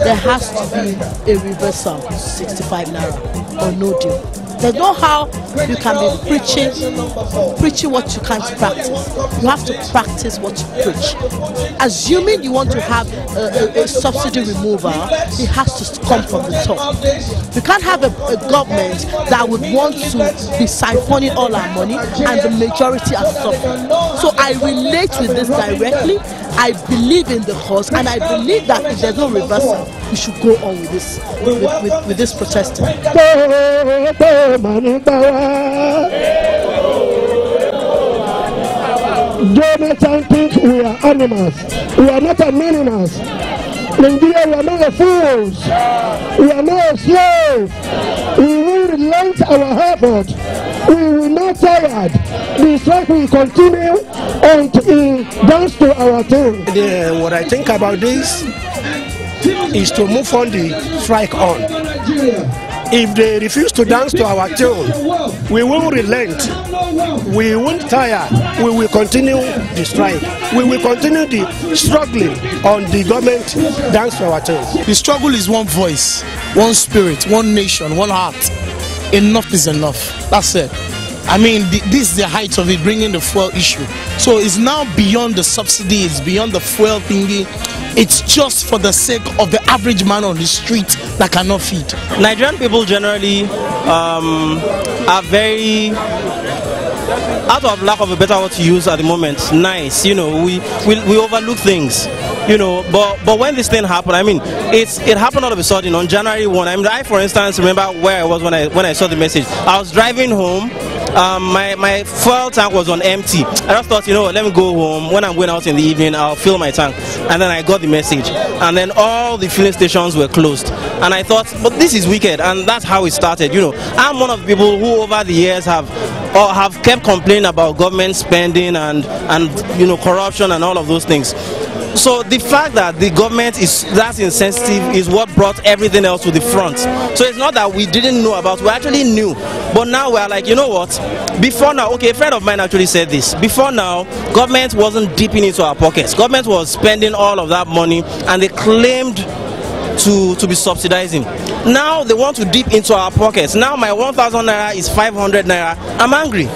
there has to be a reversal, 65 naira or no deal. There's no how you can be preaching what you can't practice. You have to practice what you preach. Assuming you want to have a subsidy removal, it has to come from the top. You can't have a government that would want to be siphoning all our money and the majority are suffering. So I relate with this directly. I believe in the cause, and I believe that if there's no reversal, we should go on with this with this protesting. Jonathan thinks we are animals. We are not animals. Nigeria, we are not fools. We are not slaves. We will relent our effort. We will not tired. The strike will continue until it dance to our tune. What I think about this is to move on the strike on. If they refuse to dance to our tune, we won't relent, we won't tire, we will continue the strike. We will continue the struggling on the government dance to our tune. The struggle is one voice, one spirit, one nation, one heart. Enough is enough. That's it. I mean, this is the height of it, bringing the fuel issue. So it's now beyond the subsidy, it's beyond the fuel thingy. It's just for the sake of the average man on the street that cannot feed. Nigerian people generally are very, out of lack of a better word to use at the moment, nice. You know, we overlook things. You know, but when this thing happened, I mean, it happened all of a sudden on January 1. I mean, I, for instance, remember where I was when I saw the message. I was driving home. My fuel tank was on empty. I just thought, you know, let me go home. When I'm going out in the evening, I'll fill my tank. And then I got the message. And then all the filling stations were closed. And I thought, but this is wicked. And that's how it started. You know, I'm one of the people who over the years have kept complaining about government spending and you know, corruption and all of those things. So the fact that the government is that insensitive is what brought everything else to the front. So it's not that we didn't know about, we actually knew. But now we're like, you know what, before now, okay, a friend of mine actually said this. Before now, government wasn't dipping into our pockets. Government was spending all of that money and they claimed to be subsidizing. Now they want to dip into our pockets. Now my 1,000 naira is 500 naira. I'm angry.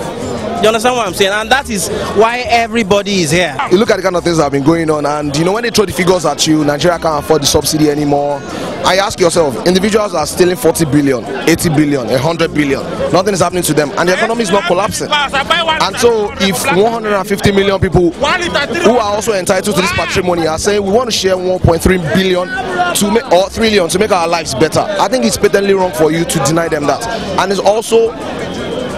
You understand what I'm saying? And that is why everybody is here. You look at the kind of things that have been going on, and you know, when they throw the figures at you, Nigeria can't afford the subsidy anymore. I ask yourself, individuals are stealing 40 billion, 80 billion, 100 billion. Nothing is happening to them, and the economy is not collapsing. And so, if 150 million people who are also entitled to this patrimony are saying we want to share 1.3 billion to make, or trillion to make our lives better, I think it's patently wrong for you to deny them that. And it's also,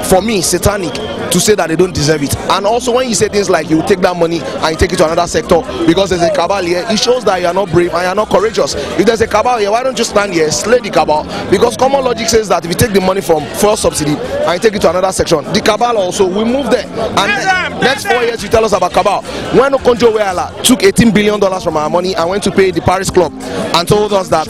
for me, satanic to say that they don't deserve it. And also when you say things like you take that money and you take it to another sector because there's a cabal here, it shows that you are not brave and you are not courageous. If there's a cabal here, why don't you stand here, slay the cabal? Because common logic says that if you take the money from fuel subsidy and you take it to another section, the cabal also will move there. And next 4 years you tell us about cabal. When Okonjo Iweala took $18 billion from our money and went to pay the Paris Club and told us that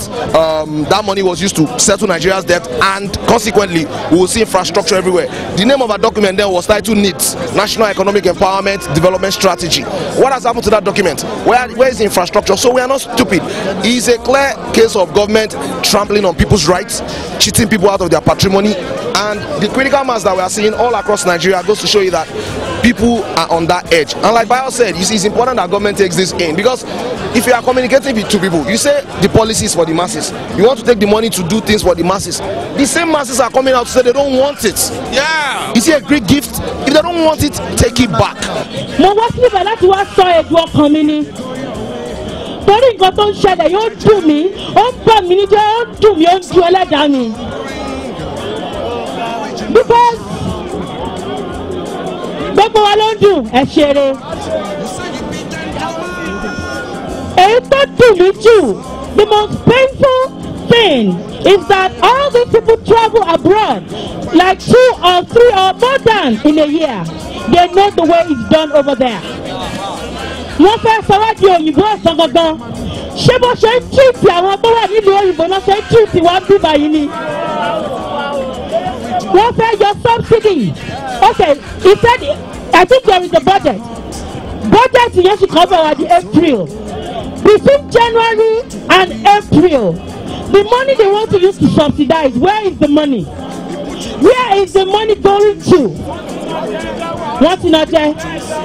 that money was used to settle Nigeria's debt, and consequently we will see infrastructure everywhere. The name of our document then was titled NEET, National Economic Empowerment Development Strategy. What has happened to that document? Where is the infrastructure? So we are not stupid. It is a clear case of government trampling on people's rights, cheating people out of their patrimony, and the critical mass that we are seeing all across Nigeria goes to show you that people are on that edge. And like Bayo said, you see, it's important that government takes this in, because if you are communicating with two people, you say the policy is for the masses, you want to take the money to do things for the masses, the same masses are coming out to say they don't want it. Yeah, you see a great gift. If they don't want it, take it back. Mo wá sí ibẹ̀ láti wá sọ ẹ̀dùn ọkàn mi ni. Torí nǹkan tó ń ṣẹlẹ̀ yóò dùn mí, ó ń bà mí níjẹ́, ó ń dùn mí, ó ń dùn ẹlẹ́dàá mi. Because gbogbo wa ló ń dùn ẹ̀ ṣeré. Èyí tó dùn mí jù, the most painful thing is that all these people travel abroad like 2 or 3 or more than in a year. They know the way it's done over there. Wọ́n fẹ́ sọ́wọ́ di òyìnbó ọ̀sán gangan. Ṣé bó ṣe ń tíìtì àwọn tó wà nílùú òyìnbó náà ṣe ń tíìtì wá bí báyìí ni? Wọ́n fẹ́ yọ subsidy. Okay, he said, I think there is a budget. Budget yẹn should cover at the April. between January and April, the money they want to use to subsidize, where is the money? Where is the money going to? What's in there?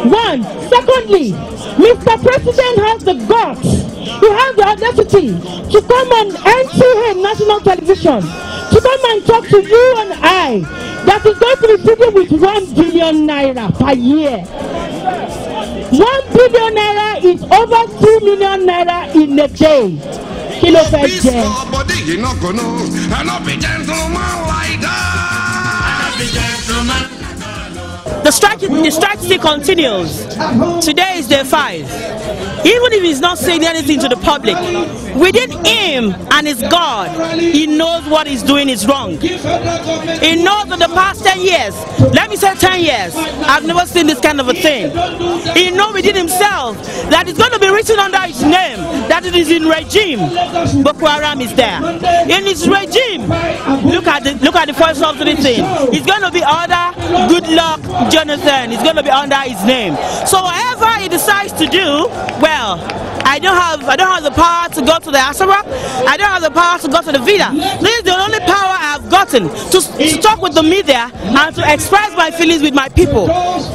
One. Secondly, Mr. President has the guts, he has the audacity to come on NTA national television, to come and talk to you and I, that is going to be treated with 1 billion naira per year. 1 billion naira is over 2 million naira in a day. Kilo The strike still continues. Today is day 5. Even if he's not saying anything to the public, within him and his God, he knows what he's doing is wrong. He knows that the past 10 years, let me say 10 years, I've never seen this kind of a thing. He knows within himself that it's going to be written under his name, that it is in regime. Boko Haram is there. In his regime, look at the first subsidy thing. It's going to be under Good Luck Jonathan. It's going to be under his name. So whatever he decides to do, well, I don't have the power to go to the Asara. I don't have the power to go to the Vida. This is the only power I've gotten to talk with the media and to express my feelings with my people.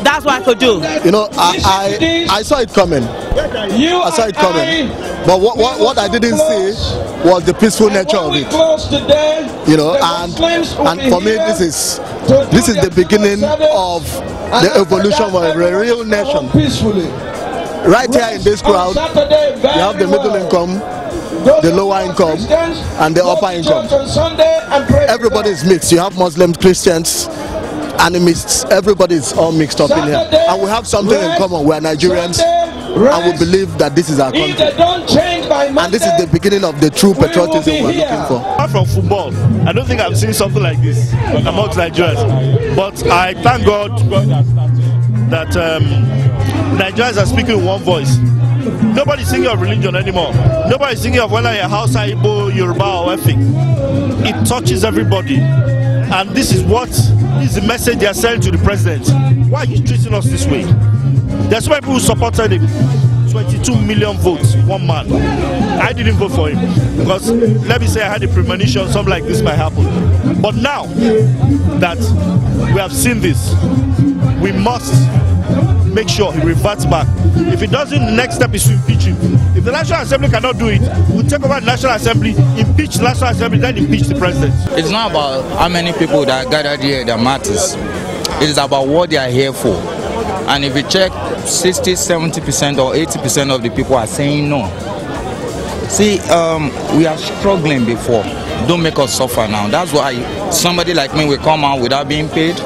That's what I could do. You know, I saw it coming. I saw it coming. But what I didn't see was the peaceful nature of it. You know, and for me, this is the beginning of the evolution of a real nation. Right here in this crowd, you have the middle income, the lower income, and the upper income. Everybody is mixed. You have Muslims, Christians, animists. Everybody is all mixed up in here. And we have something in common. We are Nigerians, and we believe that this is our country. And this is the beginning of the true patriotism we're looking for. Apart from football, I don't think I've seen something like this amongst Nigerians. But I thank God that Nigerians are speaking in one voice. Nobody's singing of religion anymore. Nobody's singing of whether you're Hausa, Igbo, Yoruba, or anything. It touches everybody. And this is the message they are sending to the president. Why are you treating us this way? There's why people who supported him. 22 million votes, one man. I didn't vote for him because, let me say, I had a premonition something like this might happen. But now that we have seen this, we must make sure he reverts back. If he doesn't, the next step is to impeach him. If the National Assembly cannot do it, we'll take over the National Assembly, impeach the National Assembly, then impeach the president. It's not about how many people that are gathered here that matters. It is about what they are here for. And if you check, 60, 70% or 80% of the people are saying no. See, we are struggling before. Don't make us suffer now. That's why somebody like me will come out without being paid.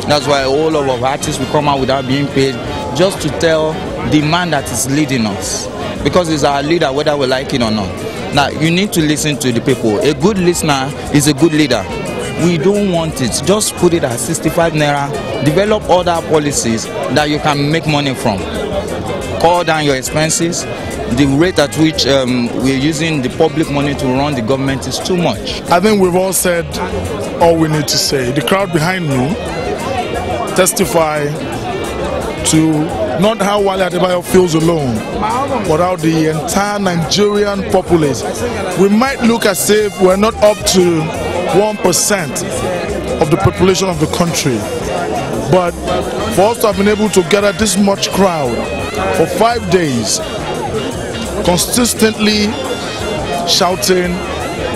That's why all of our artists will come out without being paid, just to tell the man that is leading us. Because he's our leader, whether we like it or not. Now, you need to listen to the people. A good listener is a good leader. We don't want it. Just put it at 65 naira. Develop other policies that you can make money from. Cut down your expenses. The rate at which we're using the public money to run the government is too much. I think we've all said all we need to say. The crowd behind me testify to not how Wale Adebayo feels alone, but how the entire Nigerian populace. We might look as if we're not up to 1% of the population of the country, but for us to have been able to gather this much crowd for 5 days, consistently shouting,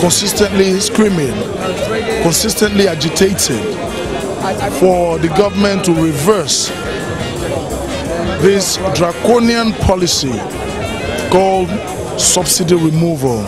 consistently screaming, consistently agitating for the government to reverse this draconian policy called subsidy removal.